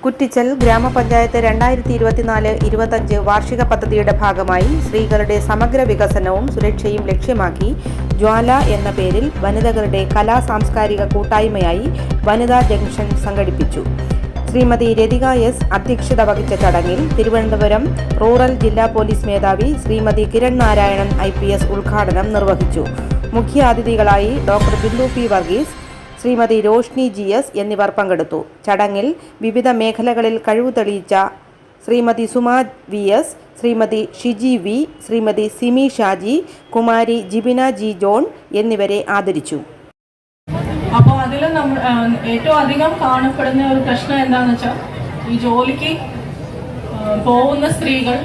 കുറ്റിച്ചൽ ഗ്രാമപഞ്ചായത്ത് 2024-25 വാർഷിക പദ്ധതിയുടെ ഭാഗമായി സ്ത്രീകളുടെ സമഗ്ര വികസനവും സുരക്ഷയും ലക്ഷ്യമാക്കി ജ്വാല എന്ന പേരിൽ വനിതകളുടെ കലാ സാംസ്കാരിക കൂട്ടായ്മയായി വനിതാ ജംഗ്ഷൻ സംഘടിപ്പിച്ചു. ശ്രീമതി രതിക എസ് അധ്യക്ഷത വഹിച്ച ചടങ്ങിൽ തിരുവനന്തപുരം റൂറൽ ജില്ലാ പോലീസ് മേധാവി ശ്രീമതി കിരൺ നാരായണൻ IPS ഉദ്ഘാടനം നിർവഹിച്ചു. മുഖ്യാതിഥികളായി doctor Bindu P. Varghese, Shrimati Roshni GS എന്നിവർ പങ്കെടുത്തു. ചടങ്ങിൽ വിവിധ മേഖലകളിൽ കഴിവ് തെളിയിച്ച Shrimati Suma VS, Shrimati Shiji V, Shrimati Simi Shaji, Kumari Jibina G. John എന്നിവരെ ആദരിച്ചു. അപ്പോൾ അതിൽ നമ്മൾ ഏറ്റവും അധികം കാണപ്പെടുന്ന ഒരു പ്രശ്നം എന്താണെന്ന് വെച്ചാൽ, ഈ ജോലിക്ക് പോകുന്ന സ്ത്രീകൾ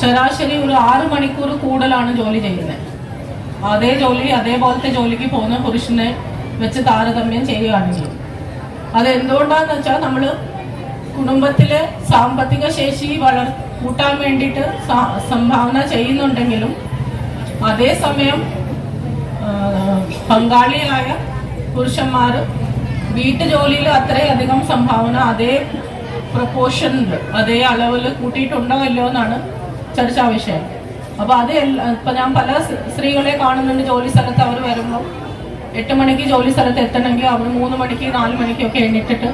ശരാശരി ഒരു 6 മണിക്കൂർ കൂടുതലാണ് ജോലി ചെയ്യുന്നത്. അതേപോലത്തെ ജോലിക്ക് പോകുന്ന പുരുഷനെ വെച്ച് താരതമ്യം ചെയ്യുകയാണെങ്കിൽ അതെന്തുകൊണ്ടാന്ന് വെച്ചാൽ, നമ്മൾ കുടുംബത്തിലെ സാമ്പത്തിക ശേഷി കൂട്ടാൻ വേണ്ടിയിട്ട് സംഭാവന ചെയ്യുന്നുണ്ടെങ്കിലും അതേസമയം പങ്കാളിയായ പുരുഷന്മാർ വീട്ടുജോലിയിൽ അത്രയധികം സംഭാവന അതേ പ്രപ്പോർഷനിൽ അതേ അളവിൽ കൂട്ടിയിട്ടുണ്ടോ ഇല്ലയോ എന്നാണ് ചർച്ചാ വിഷയം. അപ്പോൾ ഇപ്പം ഞാൻ പല സ്ത്രീകളെ കാണുന്നുണ്ട്, ജോലി സ്ഥലത്ത് അവർ വരുമ്പോൾ 8 മണിക്ക് ജോലി സ്ഥലത്ത് എത്തണമെങ്കിൽ അവർ 3 മണിക്ക് 4 മണിക്കൊക്കെ എണ്ണിട്ടിട്ട്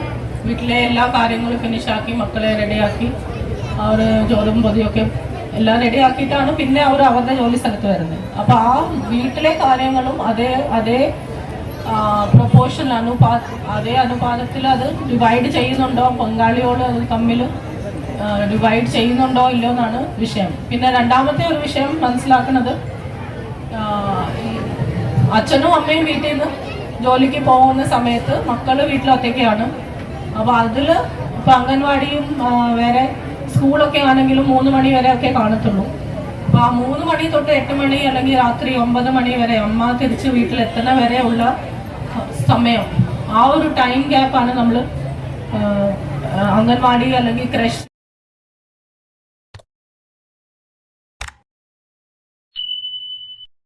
വീട്ടിലെ എല്ലാ കാര്യങ്ങളും ഫിനിഷാക്കി മക്കളെ റെഡിയാക്കി അവർ ജോലിയും പൊതിയൊക്കെ എല്ലാം റെഡിയാക്കിയിട്ടാണ് പിന്നെ അവർ അവരുടെ ജോലി സ്ഥലത്ത് വരുന്നത്. അപ്പോൾ ആ വീട്ടിലെ കാര്യങ്ങളും അതേ പ്രൊപ്പോർഷൻ അതേ അനുപാതത്തിൽ അത് ഡിവൈഡ് ചെയ്യുന്നുണ്ടോ, പങ്കാളിയോട് അത് തമ്മിൽ ഡിവൈഡ് ചെയ്യുന്നുണ്ടോ ഇല്ലയോ എന്നാണ് വിഷയം. പിന്നെ രണ്ടാമത്തെ ഒരു വിഷയം മനസ്സിലാക്കുന്നത്, അച്ഛനും അമ്മയും വീട്ടിൽ നിന്ന് ജോലിക്ക് പോകുന്ന സമയത്ത് മക്കൾ വീട്ടിലൊറ്റയ്ക്കാണ്. അപ്പോൾ അതിൽ ഇപ്പം അംഗൻവാടിയും വേറെ സ്കൂളൊക്കെ ആണെങ്കിലും 3 മണി വരെ ഒക്കെ കാണത്തുള്ളൂ. അപ്പോൾ ആ 3 മണി തൊട്ട് 8 മണി അല്ലെങ്കിൽ രാത്രി 9 മണി വരെ അമ്മ തിരിച്ച് വീട്ടിലെത്തുന്ന വരെ ഉള്ള സമയം, ആ ഒരു ടൈം ഗ്യാപ്പാണ് നമ്മൾ അംഗൻവാടി അല്ലെങ്കിൽ ക്രഷ്